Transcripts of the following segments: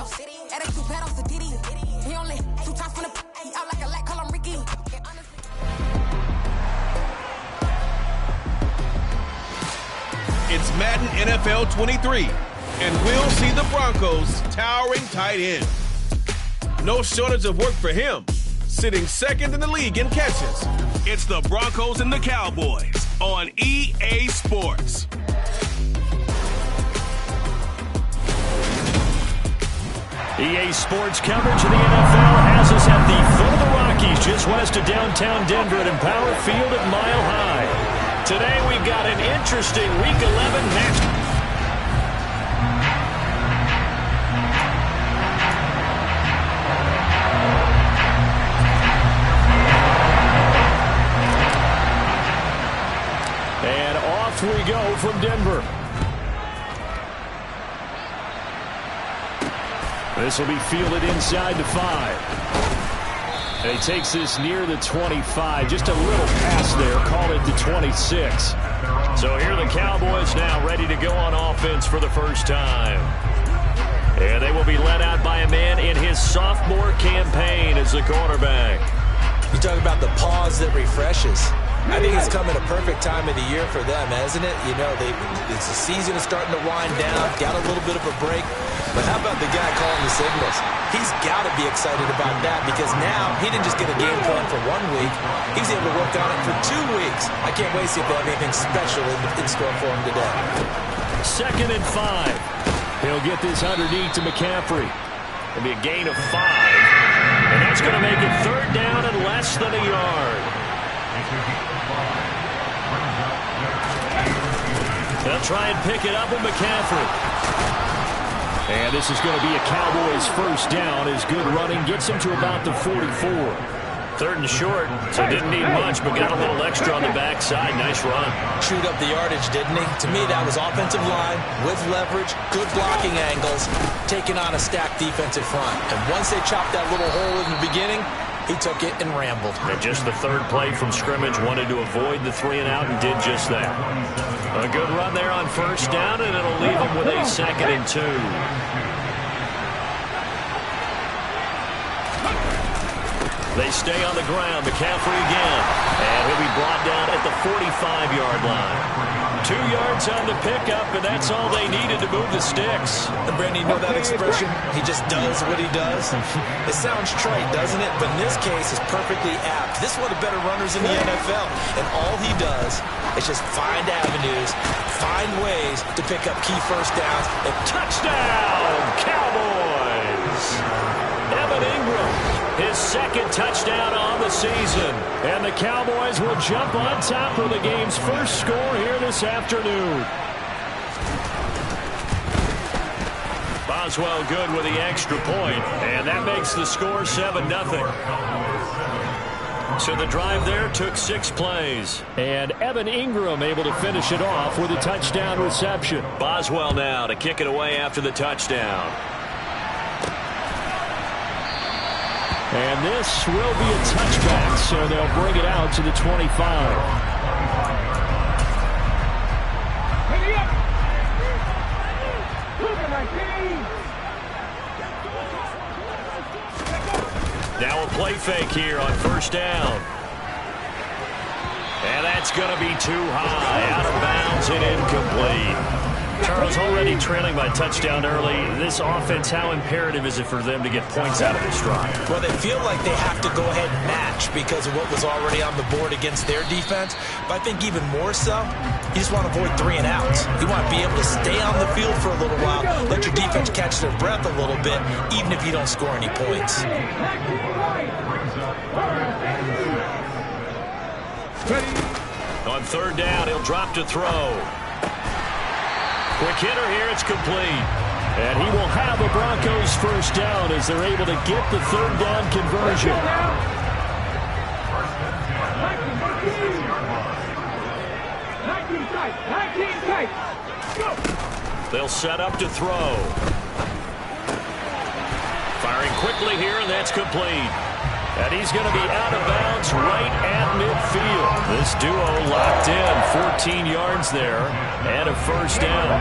city. Attitude bad off the ditty. He only 2 times from the he out like a light, call him Ricky. It's Madden NFL 23, and we'll see the Broncos' towering tight end. No shortage of work for him, sitting second in the league in catches. It's the Broncos and the Cowboys on EA Sports. EA Sports coverage of the NFL has us at the foot of the Rockies, just west of downtown Denver at Empower Field at Mile High. Today we've got an interesting Week 11 match. And off we go from Denver. This will be fielded inside the 5. And he takes this near the 25. Just a little pass there. Call it the 26. So here are the Cowboys now ready to go on offense for the first time. And they will be led out by a man in his sophomore campaign as the quarterback. You talk about the pause that refreshes. I think it's come at a perfect time of the year for them, hasn't it? You know, the season is starting to wind down, got a little bit of a break. But how about the guy calling the signals? He's got to be excited about that because now he didn't just get a game plan for 1 week. He's able to work on it for 2 weeks. I can't wait to see if they have anything special in store for him today. 2nd and 5. He'll get this underneath to McCaffrey. It'll be a gain of 5. And that's going to make it 3rd down and less than a yard. They'll try and pick it up with McCaffrey. And this is going to be a Cowboys first down as good running gets him to about the 44. 3rd and short, so didn't need much, but got a little extra on the backside. Nice run. Chewed up the yardage, didn't he? To me, that was offensive line with leverage, good blocking angles, taking on a stacked defensive front. And once they chopped that little hole in the beginning, he took it and rambled. And just the 3rd play from scrimmage, wanted to avoid the 3 and out and did just that. A good run there on first down, and it'll leave him with a 2nd and 2. They stay on the ground. McCaffrey again. And he'll be brought down at the 45-yard line. 2 yards on the pickup, and that's all they needed to move the sticks. And Brandon, you know that expression? He just does what he does. It sounds trite, doesn't it? But in this case, it's perfectly apt. This is one of the better runners in the NFL. And all he does is just find avenues, find ways to pick up key first downs. And touchdown, Cowboys! Evan Ingram, his 2nd touchdown on the season. And the Cowboys will jump on top of the game's first score here this afternoon. Boswell good with the extra point, and that makes the score 7-0. So the drive there took 6 plays. And Evan Ingram able to finish it off with a touchdown reception. Boswell now to kick it away after the touchdown. And this will be a touchback, so they'll bring it out to the 25. Now a play fake here on first down. And that's going to be too high, out of bounds and incomplete. Charles, already trailing by touchdown early. This offense, how imperative is it for them to get points out of this drive? Well, they feel like they have to go ahead and match because of what was already on the board against their defense. But I think even more so, you just want to avoid 3 and outs. You want to be able to stay on the field for a little while, let your defense catch their breath a little bit, even if you don't score any points. On 3rd down, he'll drop to throw. Quick hitter here, it's complete. And he will have a Broncos first down as they're able to get the 3rd down conversion. They'll set up to throw. Firing quickly here, and that's complete. And he's going to be out of bounds right at midfield. This duo locked in, 14 yards there, and a first down.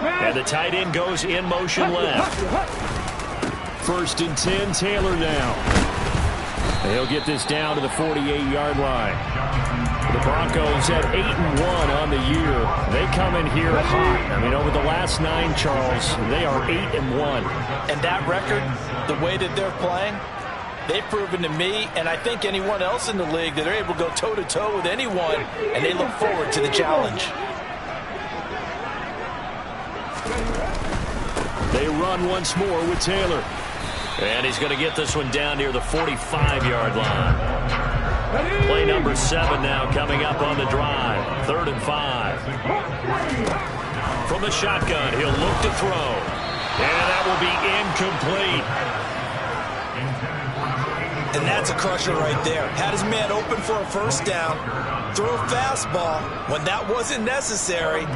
And the tight end goes in motion left. 1st and 10, Taylor now. He'll get this down to the 48-yard line. The Broncos at 8-1 on the year. They come in here hot. I mean, over the last 9, Charles, they are 8-1. And that record, the way that they're playing, they've proven to me, and I think anyone else in the league, that they're able to go toe-to-toe with anyone, and they look forward to the challenge. They run once more with Taylor. And he's going to get this one down near the 45-yard line. Play number 7 now coming up on the drive. 3rd and 5. From the shotgun, he'll look to throw. And that will be incomplete. And that's a crusher right there. Had his man open for a first down. Throw a fastball when that wasn't necessary.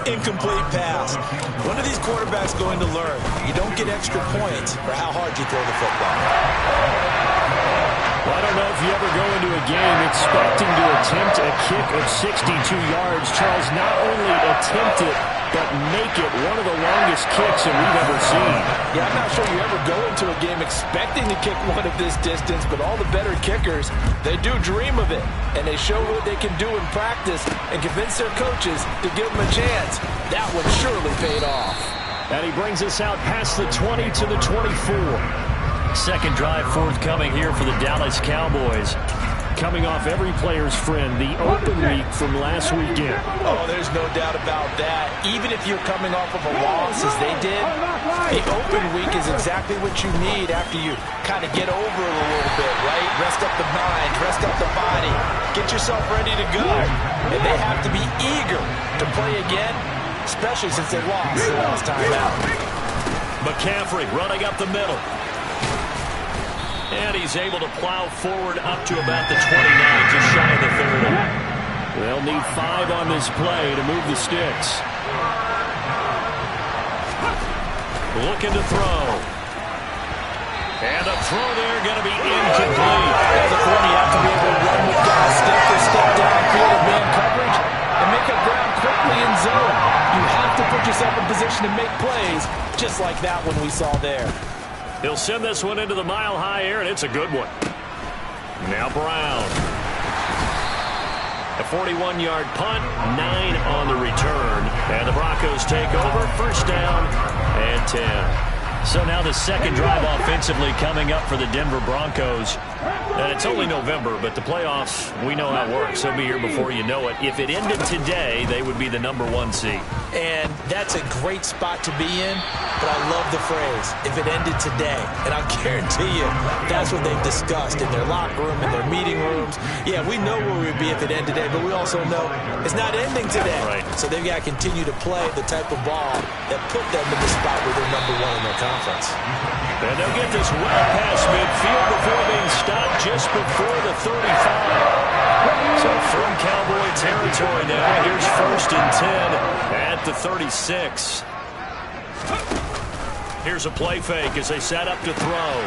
Incomplete pass. When are these quarterbacks going to learn? You don't get extra points for how hard you throw the football. Well, I don't know if you ever go into a game expecting to attempt a kick of 62 yards. Charles, not only attempt it, but make it one of the longest kicks that we've ever seen. Yeah, I'm not sure you ever go into a game expecting to kick one of this distance, but all the better kickers, they do dream of it, and they show what they can do in practice and convince their coaches to give them a chance. That one surely paid off. And he brings us out past the 20 to the 24. Second drive forthcoming here for the Dallas Cowboys. Coming off every player's friend, the open week from last weekend. Oh, there's no doubt about that. Even if you're coming off of a loss as they did, the open week is exactly what you need after you kind of get over it a little bit, right? Rest up the mind, rest up the body, get yourself ready to go. And they have to be eager to play again, especially since they lost the last time out. McCaffrey running up the middle. And he's able to plow forward up to about the 29, just shy of the 30. They'll need 5 on this play to move the sticks. Looking to throw. And a throw there going to be incomplete. As a corner, you have to be able to run with guys, step down, field man coverage, and make up ground quickly in zone. You have to put yourself in position to make plays, just like that one we saw there. He'll send this one into the mile-high air, and it's a good one. Now Brown. A 41-yard punt, 9 on the return. And the Broncos take over, 1st down and 10. So now the second drive offensively coming up for the Denver Broncos. And it's only November, but the playoffs, we know how it works. They'll be here before you know it. If it ended today, they would be the number 1 seed. And that's a great spot to be in, but I love the phrase, if it ended today. And I'll guarantee you, that's what they've discussed in their locker room, in their meeting rooms. Yeah, we know where we'd be if it ended today, but we also know it's not ending today. Right. So they've got to continue to play the type of ball that put them in the spot where they're number 1 in their conference. And they'll get this well past midfield before being stopped just before the 35. So from Cowboy territory now, here's 1st and 10 at the 36. Here's a play fake as they set up to throw.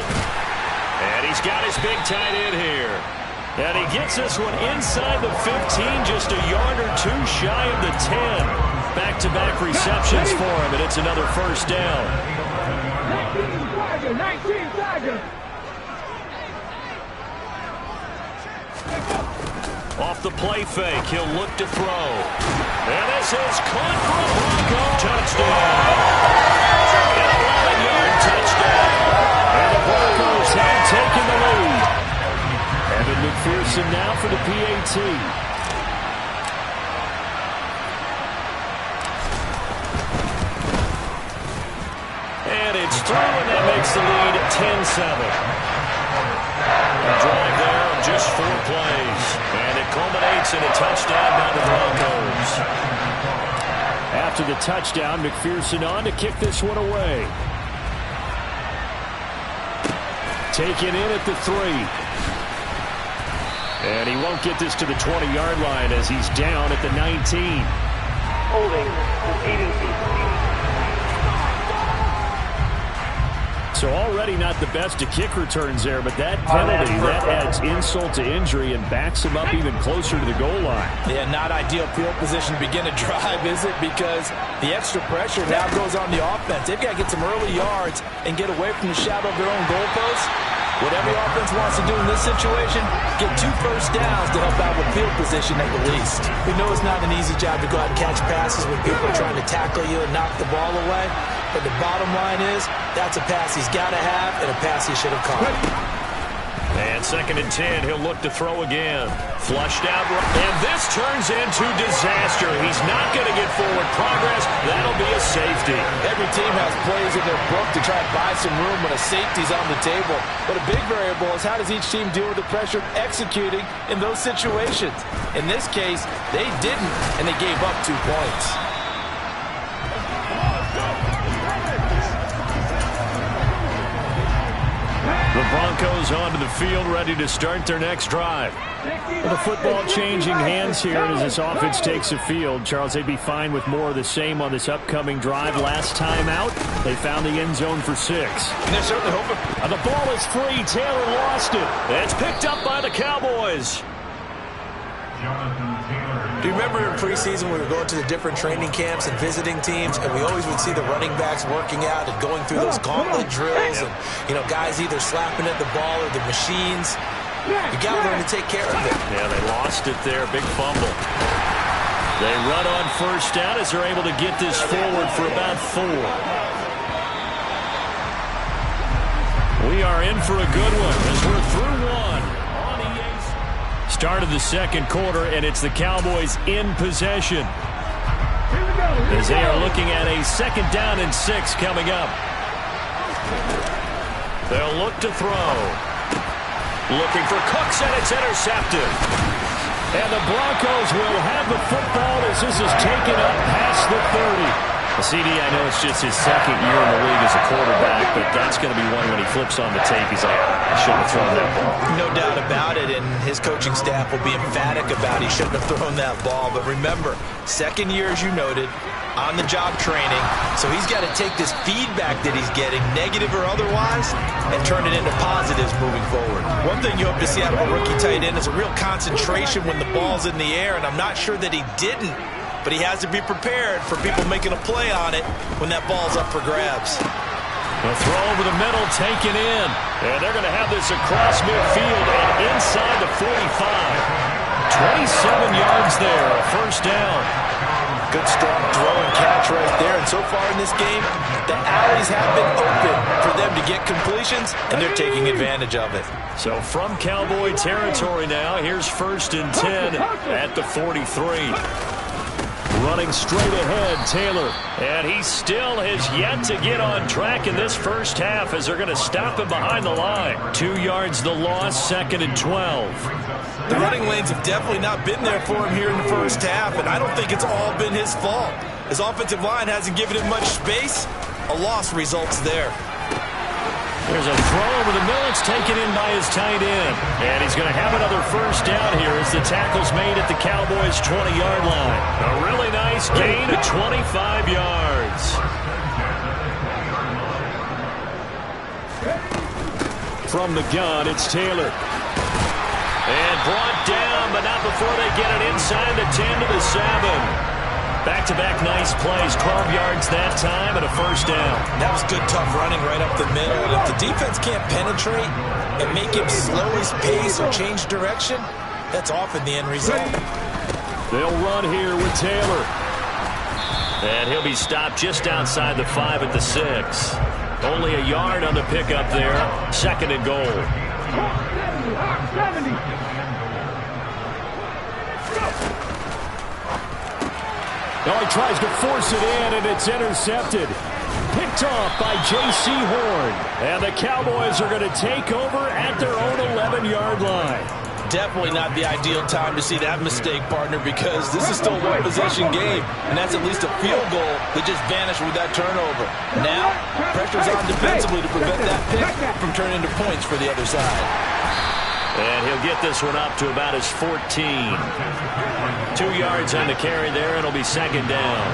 And he's got his big tight end here. And he gets this one inside the 15, just a yard or 2 shy of the 10. Back-to-back receptions for him, and it's another 1st down. 19 seconds. Off the play fake, he'll look to throw. And this is caught for a Bronco touchdown. An 11-yard touchdown. And the Broncos have taken the lead. Evan McPherson now for the PAT. And it's through, and that makes the lead 10-7. A drive there of just 4 plays. And it culminates in a touchdown by the Broncos. After the touchdown, McPherson on to kick this one away. Taken in at the 3. And he won't get this to the 20-yard line as he's down at the 19. Holding. So already not the best to kick returns there, but that penalty, that adds insult to injury and backs him up even closer to the goal line. Yeah, not ideal field position to begin a drive, is it? Because the extra pressure now goes on the offense. They've got to get some early yards and get away from the shadow of their own goalposts. What every offense wants to do in this situation, get 2 first downs to help out with field position at the least. We know it's not an easy job to go out and catch passes when people are trying to tackle you and knock the ball away. But the bottom line is, that's a pass he's got to have and a pass he should have caught. And 2nd and 10, he'll look to throw again. Flushed out, and this turns into disaster. He's not going to get forward progress. That'll be a safety. Every team has plays in their book to try and buy some room when a safety's on the table. But a big variable is how does each team deal with the pressure executing in those situations. In this case, they didn't, and they gave up 2 points. The Broncos onto the field, ready to start their next drive. The football changing hands here as this offense takes the field. Charles, they'd be fine with more of the same on this upcoming drive. Last time out, they found the end zone for 6. And they're certainly hoping. And the ball is free. Taylor lost it. It's picked up by the Cowboys. Do you remember in preseason we were going to the different training camps and visiting teams, and we always would see the running backs working out and going through those gauntlet drills, and guys either slapping at the ball or the machines. You got to learn to take care of it. Yeah, they lost it there. Big fumble. They run on first down as they're able to get this forward for about 4. We are in for a good one as we're through 1. Start of the 2nd quarter, and it's the Cowboys in possession as they are looking at a 2nd down and 6 coming up. They'll look to throw. Looking for Cooks, and it's intercepted. And the Broncos will have the football as this is taken up past the 30. CD, I know it's just his 2nd year in the league as a quarterback, but that's going to be one when he flips on the tape. He's like, I shouldn't have thrown that ball. No doubt about it, and his coaching staff will be emphatic about he shouldn't have thrown that ball. But remember, 2nd year, as you noted, on-the-job training, so he's got to take this feedback that he's getting, negative or otherwise, and turn it into positives moving forward. One thing you hope to see out of a rookie tight end is a real concentration when the ball's in the air, and I'm not sure that he didn't. But he has to be prepared for people making a play on it when that ball's up for grabs. A throw over the middle, taken in. And they're going to have this across midfield and inside the 45. 27 yards there, a first down. Good strong throw and catch right there. And so far in this game, the alleys have been open for them to get completions, and they're taking advantage of it. So from Cowboy territory now, here's 1st and 10 at the 43. Running straight ahead, Taylor. And he still has yet to get on track in this first half as they're going to stop him behind the line. 2 yards the loss, 2nd and 12. The running lanes have definitely not been there for him here in the first half, and I don't think it's all been his fault. His offensive line hasn't given him much space. A loss results there. There's a throw over the middle. It's taken in by his tight end. And he's going to have another first down here as the tackle's made at the Cowboys' 20-yard line. A really nice gain of 25 yards. From the gun, it's Taylor. And brought down, but not before they get it inside the 10 to the 7. Back-to-back nice plays, 12 yards that time and a first down. That was good, tough running right up the middle. And if the defense can't penetrate and make him slow his pace or change direction, that's often the end result. They'll run here with Taylor. And he'll be stopped just outside the 5 at the 6. Only a yard on the pickup there. 2nd and goal. Now he tries to force it in, and it's intercepted. Picked off by J.C. Horn. And the Cowboys are going to take over at their own 11-yard line. Definitely not the ideal time to see that mistake, partner, because this is still a one-possession game, and that's at least a field goal that just vanished with that turnover. Now, pressure's on defensively to prevent that pick from turning into points for the other side. And he'll get this one up to about his 14. 2 yards on the carry there. It'll be 2nd down.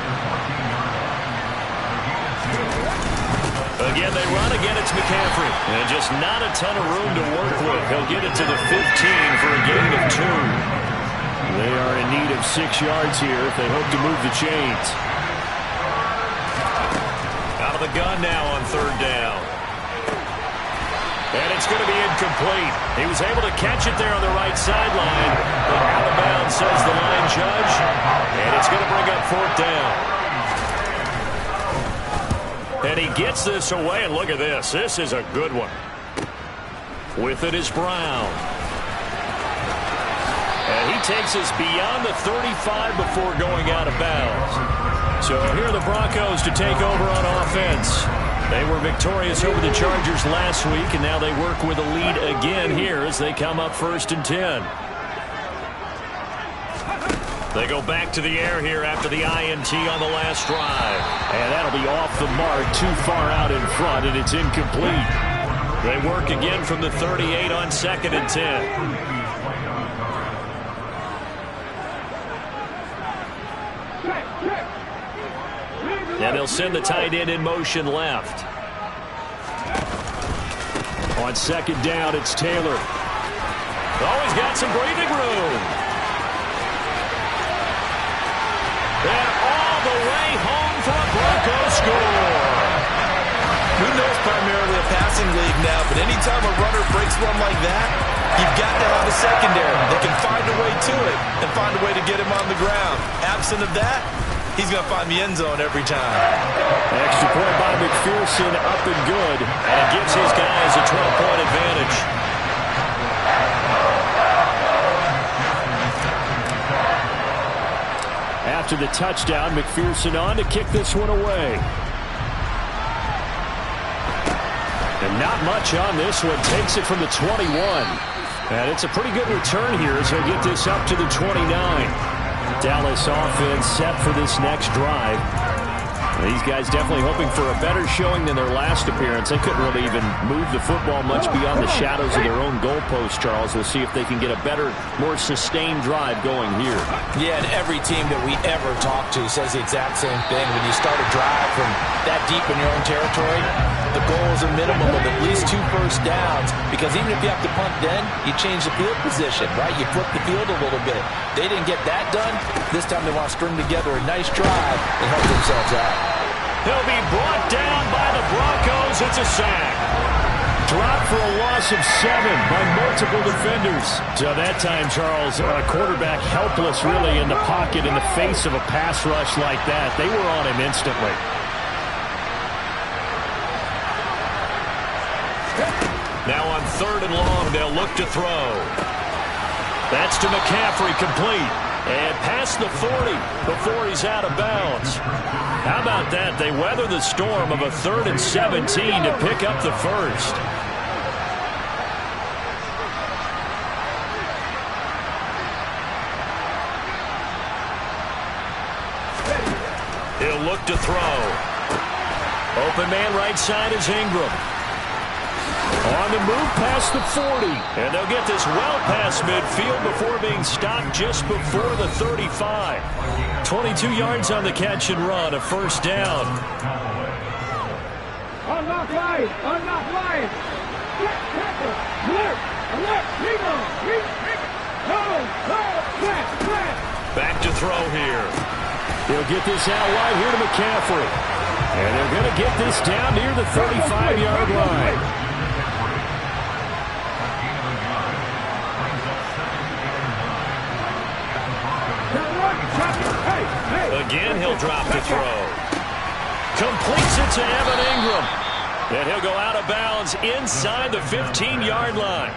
Again, they run. Again, it's McCaffrey. And just not a ton of room to work with. He'll get it to the 15 for a gain of 2. They are in need of 6 yards here if they hope to move the chains. Out of the gun now on 3rd down. And it's going to be incomplete. He was able to catch it there on the right sideline. But out of bounds, says the line judge. And it's going to bring up 4th down. And he gets this away, and look at this. This is a good one. With it is Brown. And he takes us beyond the 35 before going out of bounds. So here are the Broncos to take over on offense. They were victorious over the Chargers last week, and now they work with a lead again here as they come up 1st and 10. They go back to the air here after the INT on the last drive. And that'll be off the mark, too far out in front, and it's incomplete. They work again from the 38 on 2nd and 10. And they'll send the tight end in motion left. On 2nd down, it's Taylor. Oh, he's got some breathing room. And all the way home for a Broncos score. Who knows, primarily a passing league now, but anytime a runner breaks one like that, you've got to have a secondary that can find a way to it and find a way to get him on the ground. Absent of that, he's going to find the end zone every time. Extra point by McPherson, up and good. And it gives his guys a 12-point advantage. After the touchdown, McPherson on to kick this one away. And not much on this one. Takes it from the 21. And it's a pretty good return here as he'll get this up to the 29. Dallas offense set for this next drive. These guys definitely hoping for a better showing than their last appearance. They couldn't really even move the football much beyond the shadows of their own goalpost, Charles. We'll see if they can get a better, more sustained drive going here. Yeah, and every team that we ever talk to says the exact same thing. When you start a drive from that deep in your own territory, the goal is a minimum of at least 2 first downs, because even if you have to punt then, you change the field position, right? You flip the field a little bit. They didn't get that done. This time they want to string together a nice drive and help themselves out. He'll be brought down by the Broncos. It's a sack. Dropped for a loss of 7 by multiple defenders. So that time, Charles, a quarterback helpless really in the pocket in the face of a pass rush like that. They were on him instantly. Now on 3rd and long, they'll look to throw. That's to McCaffrey, complete. And past the 40 before he's out of bounds. How about that? They weather the storm of a 3rd and 17 to pick up the first. He'll look to throw. Open man right side is Ingram. On the move past the 40. And they'll get this well past midfield before being stopped just before the 35. 22 yards on the catch and run, a first down. Unlock line! Unlock line! Alert! Alert! Back to throw here. He'll get this out wide here to McCaffrey. And they're going to get this down near the 35-yard line. Again, he'll drop to throw. Completes it to Evan Ingram. And he'll go out of bounds inside the 15-yard line.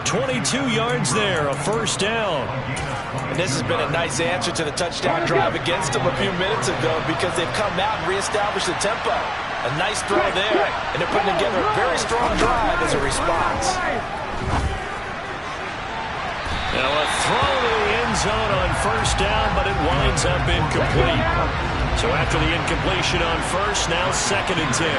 22 yards there, a first down. And this has been a nice answer to the touchdown drive against them a few minutes ago, because they've come out and reestablished the tempo. A nice throw there, and they're putting together a very strong drive as a response. Now a throw to the end zone on first down, but it winds up incomplete. So after the incompletion on first, now 2nd and 10.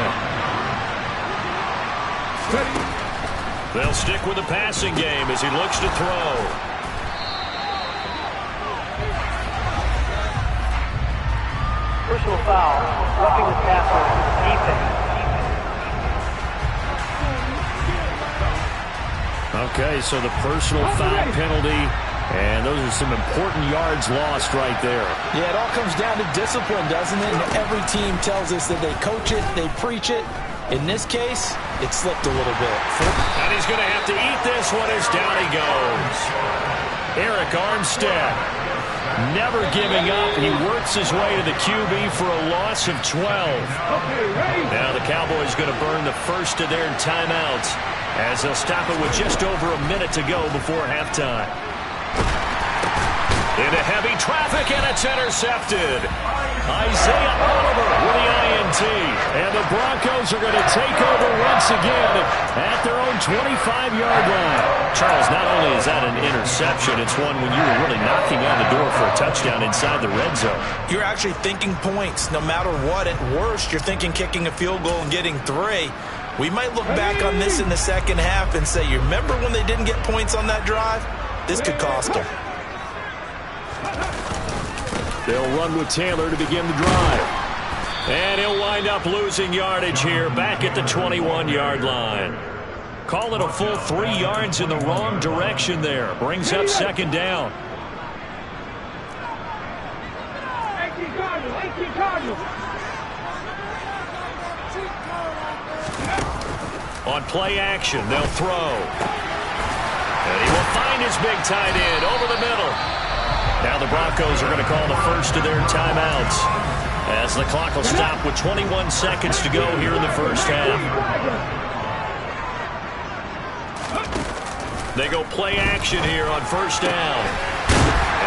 They'll stick with the passing game as he looks to throw. Personal foul, roughing the passer, defense. Okay, so the personal foul penalty, and those are some important yards lost right there. Yeah, it all comes down to discipline, doesn't it? And every team tells us that they coach it, they preach it. In this case, it slipped a little bit. And he's going to have to eat this one as down he goes. Eric Armstead, never giving up. He works his way to the QB for a loss of 12. Now the Cowboys going to burn the first of their timeouts as they'll stop it with just over a minute to go before halftime. Into heavy traffic, and it's intercepted. Isaiah Oliver with the INT. And the Broncos are going to take over once again at their own 25-yard line. Charles, not only is that an interception, it's one when you were really knocking on the door for a touchdown inside the red zone. You're actually thinking points. No matter what, at worst, you're thinking kicking a field goal and getting 3. We might look back on this in the second half and say, you remember when they didn't get points on that drive? This could cost them. They'll run with Taylor to begin the drive. And he'll wind up losing yardage here back at the 21-yard line. Call it a full 3 yards in the wrong direction there. Brings up second down. 18 Cardinals. On play action, they'll throw. And he will find his big tight end over the middle. Now the Broncos are going to call the first of their timeouts as the clock will stop with 21 seconds to go here in the first half. They go play action here on first down.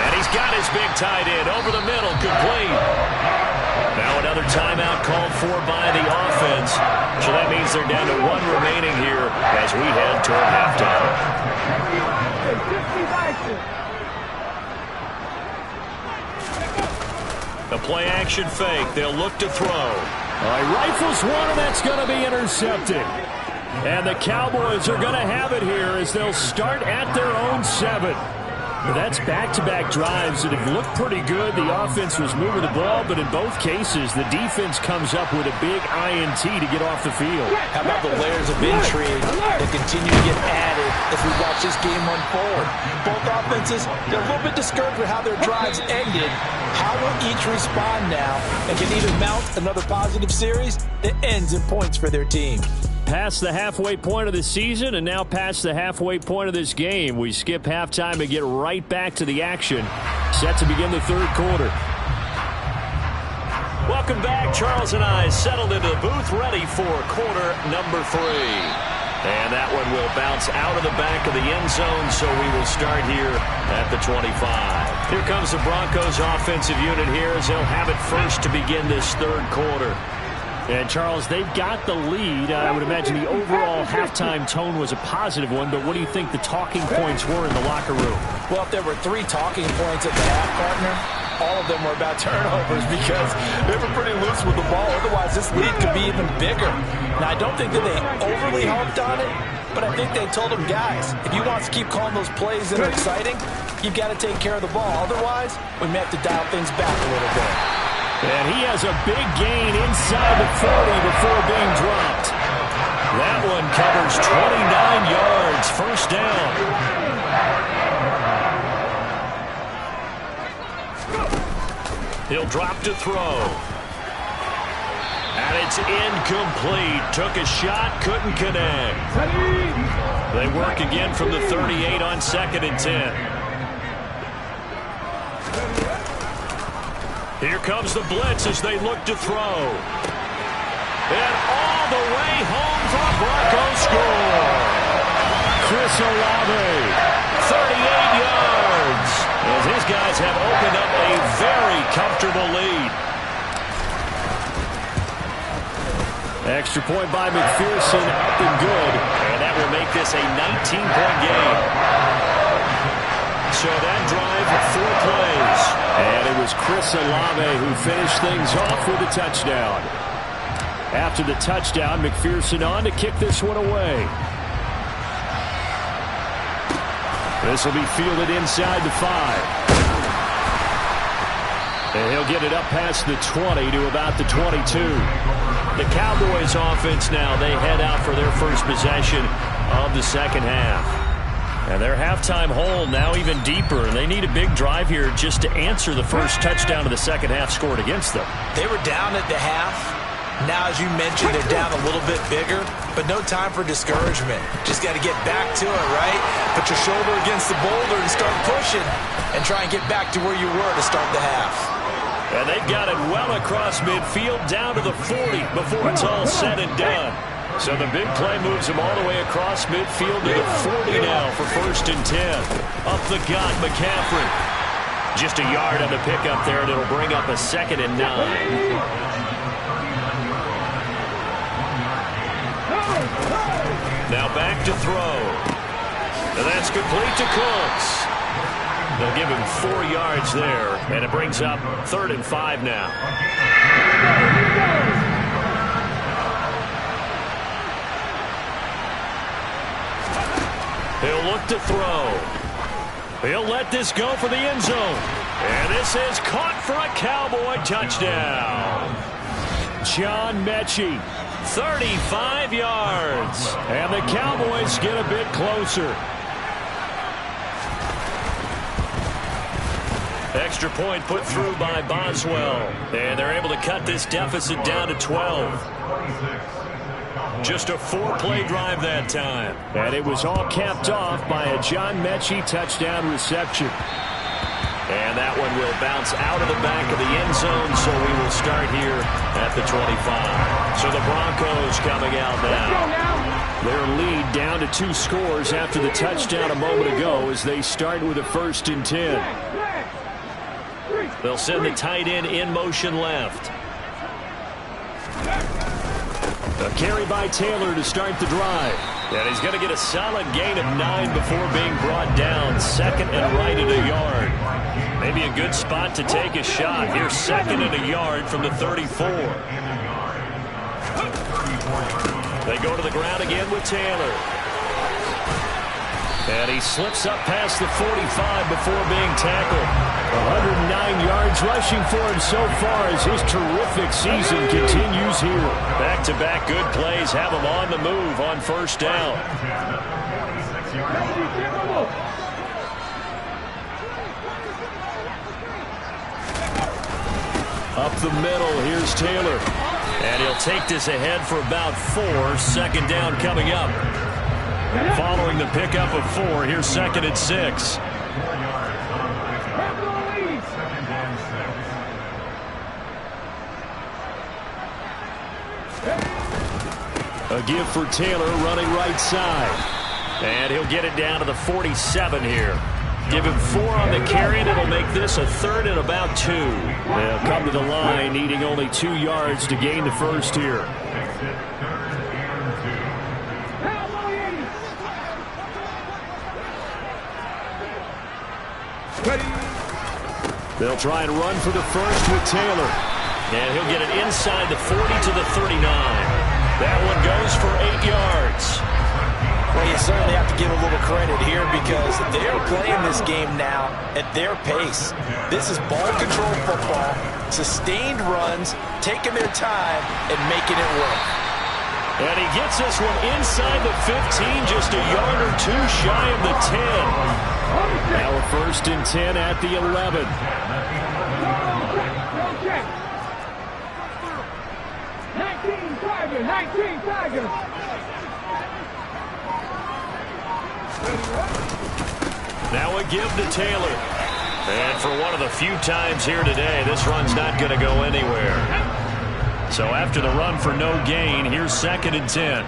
And he's got his big tight end over the middle, complete. Now another timeout called for by the offense. So that means they're down to 1 remaining here as we head toward halftime. The play action fake. They'll look to throw. Rifles one, and that's going to be intercepted. And the Cowboys are going to have it here as they'll start at their own 7. That's back-to-back drives that have looked pretty good. The offense was moving the ball, but in both cases, the defense comes up with a big INT to get off the field. How about the layers of intrigue that continue to get added as we watch this game unfold? Both offenses, they're a little bit discouraged with how their drives ended. How will each respond now and can either mount another positive series that ends in points for their team? Past the halfway point of the season and now past the halfway point of this game. We skip halftime and get right back to the action. Set to begin the third quarter. Welcome back. Charles and I settled into the booth ready for quarter number 3. And that one will bounce out of the back of the end zone, so we will start here at the 25. Here comes the Broncos offensive unit here as they'll have it first to begin this third quarter. And, Charles, they've got the lead. I would imagine the overall halftime tone was a positive one, but what do you think the talking points were in the locker room? Well, if there were 3 talking points at the half, partner, all of them were about turnovers because they were pretty loose with the ball. Otherwise, this lead could be even bigger. Now, I don't think that they overly harped on it, but I think they told them, guys, if you want to keep calling those plays that are exciting, you've got to take care of the ball. Otherwise, we may have to dial things back a little bit. And he has a big gain inside the 40 before being dropped. That one covers 29 yards, first down. He'll drop to throw. And it's incomplete. Took a shot, couldn't connect. They work again from the 38 on 2nd and 10. Here comes the blitz as they look to throw. And all the way home for a Broncos score. Chris Olave, 38 yards. As his guys have opened up a very comfortable lead. Extra point by McPherson, up and good. And that will make this a 19-point game. So that drive, 4 plays. And it was Chris Olave who finished things off with a touchdown. After the touchdown, McPherson on to kick this one away. This will be fielded inside the 5. And he'll get it up past the 20 to about the 22. The Cowboys offense now, they head out for their first possession of the second half. And their halftime hole now even deeper, and they need a big drive here just to answer the first touchdown of the second half scored against them. They were down at the half. Now, as you mentioned, they're down a little bit bigger, but no time for discouragement. Just got to get back to it, right? Put your shoulder against the boulder and start pushing and try and get back to where you were to start the half. And they've got it well across midfield down to the 40 before it's all said and done. So the big play moves them all the way across midfield to the 40 now for 1st and 10. Up the gut, McCaffrey. Just a yard on the pickup there, and it'll bring up a 2nd and 9. Now back to throw. And that's complete to Cooks. They'll give him 4 yards there, and it brings up 3rd and 5 now. He'll look to throw. He'll let this go for the end zone. And this is caught for a Cowboy touchdown. John Mechie. 35 yards. And the Cowboys get a bit closer. Extra point put through by Boswell. And they're able to cut this deficit down to 12. Just a 4-play drive that time. And it was all capped off by a John Mechie touchdown reception. And that one will bounce out of the back of the end zone, so we will start here at the 25. So the Broncos coming out now. Their lead down to 2 scores after the touchdown a moment ago as they start with a 1st and 10. They'll send the tight end in motion left. A carry by Taylor to start the drive. And he's going to get a solid gain of 9 before being brought down. 2nd and right at a yard. Maybe a good spot to take a shot. Here's 2nd and a yard from the 34. They go to the ground again with Taylor. And he slips up past the 45 before being tackled. 109 yards rushing for him so far as his terrific season continues here. Back-to-back good plays have him on the move on 1st down. Up the middle, here's Taylor. And he'll take this ahead for about 4. 2nd down coming up. Following the pickup of 4, here's 2nd and 6. A give for Taylor running right side. And he'll get it down to the 47 here. Give him 4 on the carry, and it'll make this a 3rd and about 2. They'll come to the line, needing only 2 yards to gain the 1st here. They'll try and run for the 1st with Taylor. And he'll get it inside the 40 to the 39. That one goes for 8 yards. Well, you certainly have to give a little credit here because they're playing this game now at their pace. This is ball control football, sustained runs, taking their time, and making it work. And he gets this one inside the 15, just a yard or 2 shy of the 10. Now a 1st and 10 at the 11. 19 Tigers. Now a give to Taylor. And for one of the few times here today, this run's not going to go anywhere. So after the run for no gain, here's 2nd and 10.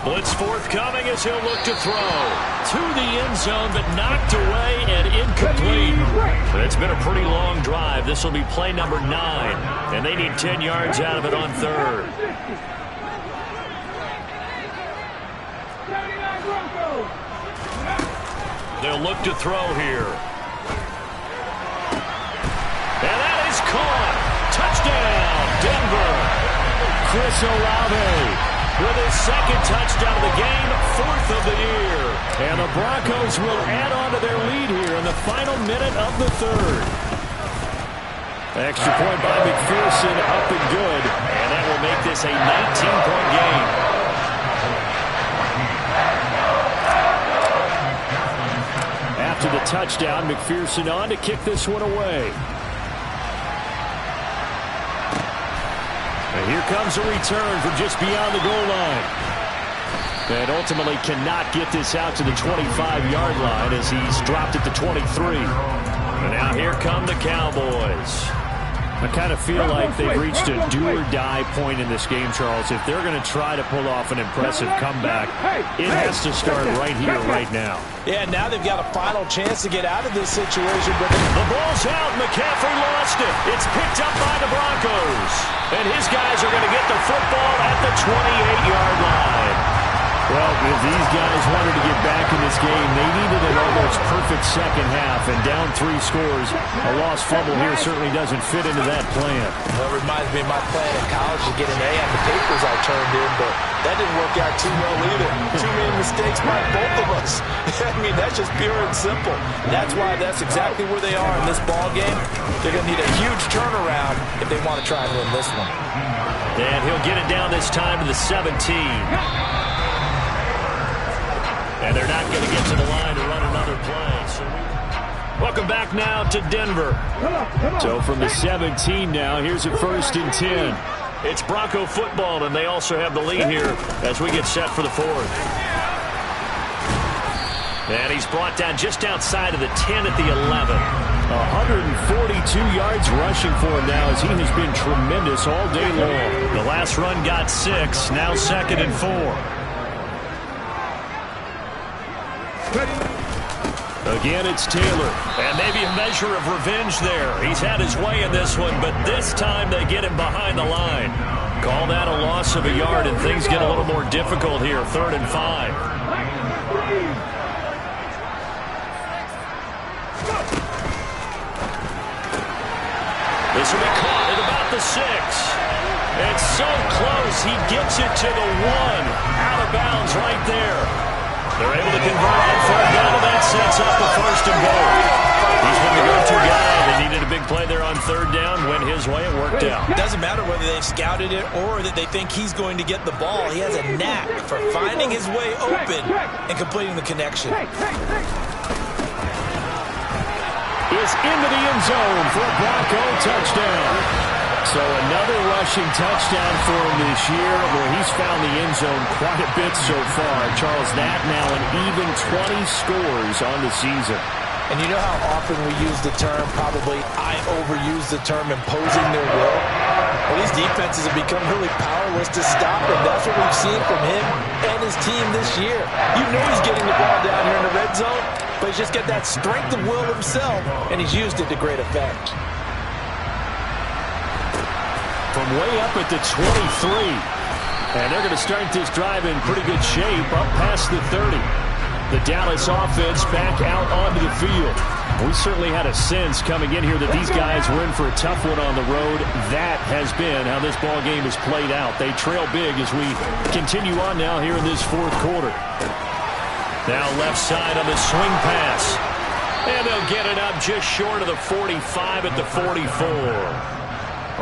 Blitz forthcoming as he'll look to throw. To the end zone, but knocked away and incomplete. It's been a pretty long drive. This will be play number 9. And they need 10 yards out of it on 3rd. They'll look to throw here. And that is caught. Touchdown, Denver. Chris Olave with his 2nd touchdown of the game, 4th of the year. And the Broncos will add on to their lead here in the final minute of the 3rd. Extra point by McPherson, up and good. And that will make this a 19-point game. After the touchdown, McPherson on to kick this one away. And here comes a return from just beyond the goal line. And ultimately cannot get this out to the 25-yard line as he's dropped at the 23. And now here come the Cowboys. I kind of feel like they've reached a do-or-die point in this game, Charles. If they're going to try to pull off an impressive comeback, it has to start right here, right now. Yeah, now they've got a final chance to get out of this situation. But the ball's out. McCaffrey lost it. It's picked up by the Broncos. And his guys are going to get the football at the 28-yard line. Well, if these guys wanted to get back in this game, they needed an almost perfect second half, and down 3 scores. A lost fumble here certainly doesn't fit into that plan. Well, it reminds me of my plan in college to get an A on the papers I turned in, but that didn't work out too well either. Too many mistakes by both of us. I mean, that's just pure and simple. That's why that's exactly where they are in this ball game. They're going to need a huge turnaround if they want to try and win this one. And he'll get it down this time to the 17. And they're not going to get to the line to run another play. So welcome back now to Denver. So from the 17 now, here's a 1st and 10. It's Bronco football, and they also have the lead here as we get set for the 4th. And he's brought down just outside of the 10 at the 11. 142 yards rushing for him now as he has been tremendous all day long. The last run got 6, now 2nd and 4. Again, it's Taylor. And maybe a measure of revenge there. He's had his way in this one, but this time they get him behind the line. Call that a loss of a yard, and things get a little more difficult here. 3rd and 5. This will be caught at about the 6. It's so close. He gets it to the 1. Out of bounds right there. They're able to convert on 3rd down, and that sets up the 1st and goal. He's been the go-to guy. They needed a big play there on 3rd down. Went his way. It worked out. It doesn't matter whether they've scouted it or that they think he's going to get the ball. He has a knack for finding his way open and completing the connection. Is into the end zone for a Bronco touchdown. So another rushing touchdown for him this year, where he's found the end zone quite a bit so far. Charles, that now an even 20 scores on the season. And you know how often we use the term, probably I overuse the term, imposing their will? Well, these defenses have become really powerless to stop him. That's what we've seen from him and his team this year. You know he's getting the ball down here in the red zone, but he's just got that strength of will himself, and he's used it to great effect. From way up at the 23. And they're going to start this drive in pretty good shape up past the 30. The Dallas offense back out onto the field. We certainly had a sense coming in here that these guys were in for a tough one on the road. That has been how this ball game has played out. They trail big as we continue on now here in this 4th quarter. Now left side on the swing pass. And they'll get it up just short of the 45 at the 44.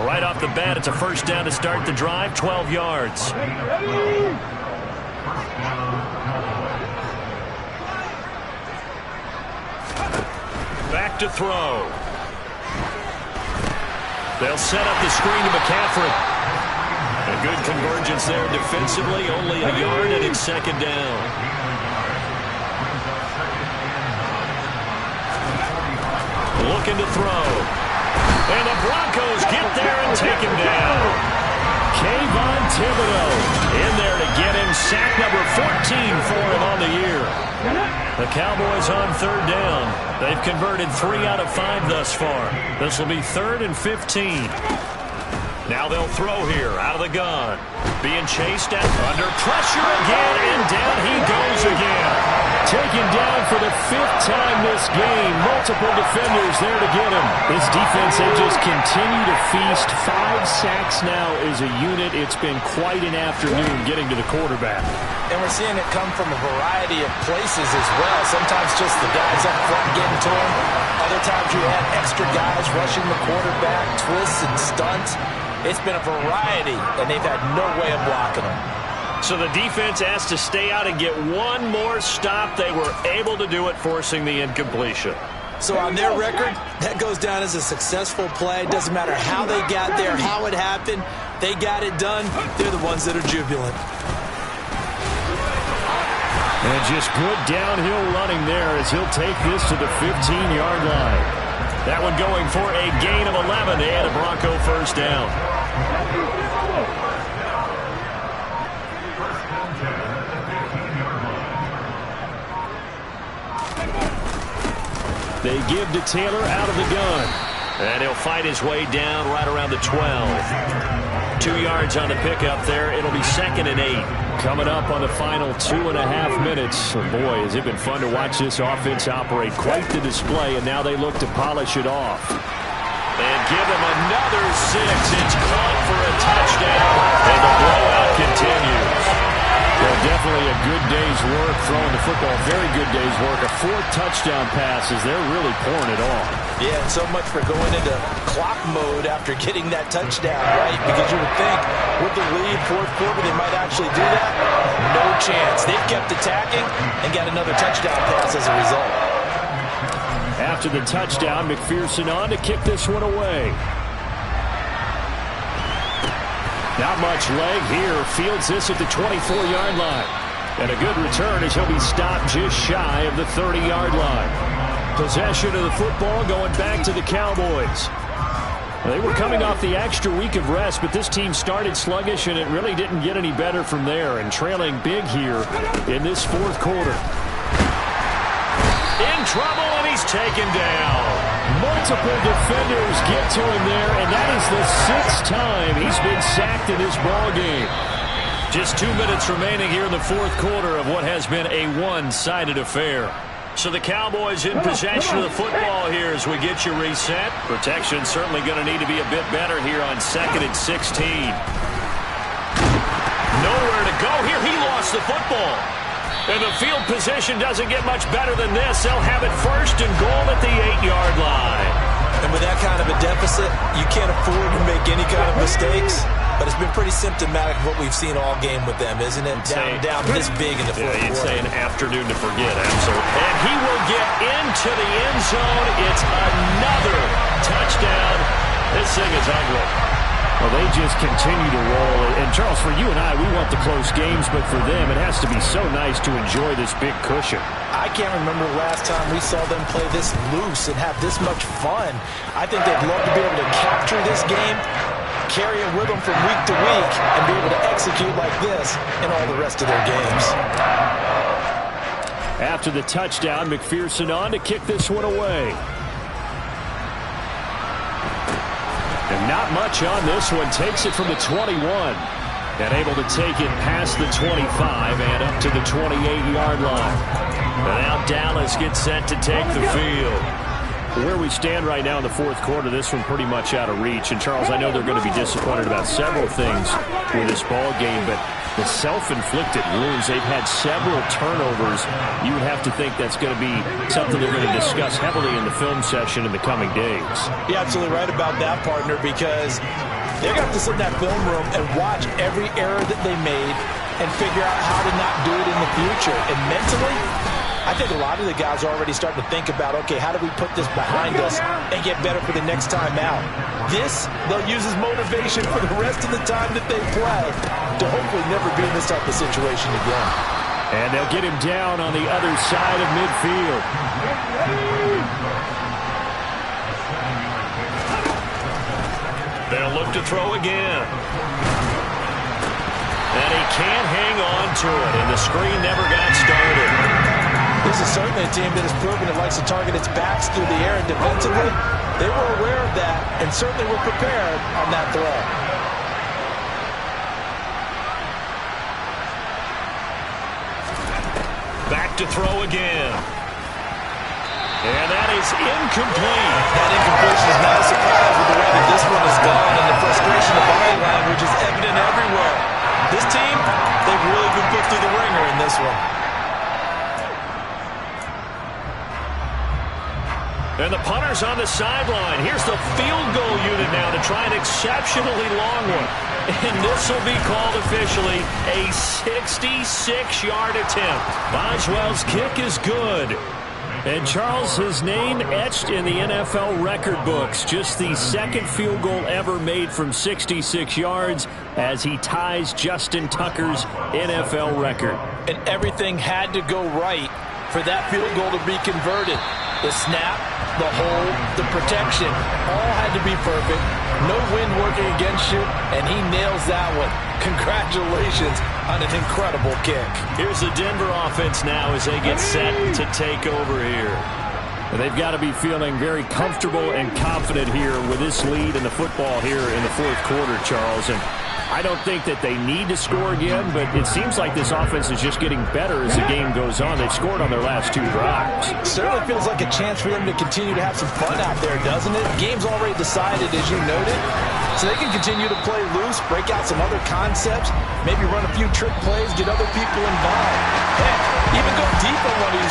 Right off the bat, it's a 1st down to start the drive, 12 yards. Back to throw. They'll set up the screen to McCaffrey. A good convergence there defensively, only a yard, and it's 2nd down. Looking to throw. And the Broncos get there and take him down. Kayvon Thibodeau in there to get him. Sack number 14 for him on the year. The Cowboys on 3rd down. They've converted 3 out of 5 thus far. This will be 3rd and 15. Now they'll throw here out of the gun. Being chased at under pressure again, and down he goes again. Taking taken down for the 5th time this game. Multiple defenders there to get him. This defense, they just continue to feast. 5 sacks now as a unit. It's been quite an afternoon getting to the quarterback. And we're seeing it come from a variety of places as well. Sometimes just the guys up front getting to him. Other times you had extra guys rushing the quarterback, twists and stunts. It's been a variety, and they've had no way of blocking them. So the defense asked to stay out and get one more stop. They were able to do it, forcing the incompletion. So on their record, that goes down as a successful play. Doesn't matter how they got there, how it happened. They got it done. They're the ones that are jubilant. And just good downhill running there as he'll take this to the 15-yard line. That one going for a gain of 11 and a Bronco first down. They give to Taylor out of the gun. And he'll fight his way down right around the 12. 2 yards on the pickup there. It'll be 2nd and 8. Coming up on the final 2.5 minutes. Oh boy, has it been fun to watch this offense operate. Quite the display, and now they look to polish it off. And give him another 6. It's caught for a touchdown, and the blowout continues. Well, definitely a good day's work throwing the football. Very good day's work. A 4th touchdown pass as they're really pouring it on. Yeah, and so much for going into clock mode after getting that touchdown, right? Because you would think with the lead, 4th quarter, they might actually do that. No chance. They've kept attacking and got another touchdown pass as a result. After the touchdown, McPherson on to kick this one away. Not much leg here. Fields this at the 24-yard line. And a good return as he'll be stopped just shy of the 30-yard line. Possession of the football going back to the Cowboys. They were coming off the extra week of rest, but this team started sluggish, and it really didn't get any better from there. And trailing big here in this 4th quarter. In trouble, and he's taken down. Multiple defenders get to him there, and that is the 6th time he's been sacked in this ball game. Just 2 minutes remaining here in the 4th quarter of what has been a one-sided affair. So the Cowboys in possession of the football here as we get you reset. Protection certainly going to need to be a bit better here on 2nd and 16. Nowhere to go here. He lost the football. And the field position doesn't get much better than this. They'll have it 1st and goal at the 8-yard line. And with that kind of a deficit, you can't afford to make any kind of mistakes. But it's been pretty symptomatic of what we've seen all game with them, isn't it? Down this big in the 4th quarter. You'd say an afternoon to forget, absolutely. And he will get into the end zone. It's another touchdown. This thing is ugly. Well, they just continue to roll. And, Charles, for you and I, we want the close games, but for them, it has to be so nice to enjoy this big cushion. I can't remember the last time we saw them play this loose and have this much fun. I think they'd love to be able to capture this game, carry it with them from week to week, and be able to execute like this in all the rest of their games. After the touchdown, McPherson on to kick this one away. And not much on this one. Takes it from the 21. And able to take it past the 25 and up to the 28-yard line. And now Dallas gets set to take the field. Where we stand right now in the 4th quarter, this one pretty much out of reach. And, Charles, I know they're going to be disappointed about several things with this ball game, but the self-inflicted wounds, they've had several turnovers. You would have to think that's going to be something they're going to discuss heavily in the film session in the coming days. You're absolutely right about that, partner, because they're going to have to sit in that film room and watch every error that they made and figure out how to not do it in the future. And mentally, I think a lot of the guys are already starting to think about, okay, how do we put this behind us and get better for the next time out? This, they'll use as motivation for the rest of the time that they play to hopefully never be in this type of situation again. And they'll get him down on the other side of midfield. They'll look to throw again. And he can't hang on to it, and the screen never got started. This is certainly a team that has proven it likes to target its backs through the air, and defensively, they were aware of that and certainly were prepared on that throw. Back to throw again. And that is incomplete. That incompletion is not a surprise with the way that this one has gone, and the frustration of body language is evident everywhere. This team, they've really been put through the ringer in this one. And the punter's on the sideline. Here's the field goal unit now to try an exceptionally long one. And this will be called officially a 66-yard attempt. Boswell's kick is good. And Charles, his name etched in the NFL record books. Just the second field goal ever made from 66 yards as he ties Justin Tucker's NFL record. And everything had to go right for that field goal to be converted. The snap, the hold, the protection, all had to be perfect. No wind working against you, and he nails that one. Congratulations on an incredible kick. Here's the Denver offense now as they get set to take over here. They've got to be feeling very comfortable and confident here with this lead in the football here in the fourth quarter, Charles. And I don't think that they need to score again, but it seems like this offense is just getting better as the game goes on. They've scored on their last 2 drives. Certainly feels like a chance for them to continue to have some fun out there, doesn't it? Game's already decided, as you noted, so they can continue to play loose, break out some other concepts, maybe run a few trick plays, get other people involved. Heck, even go deep on one of these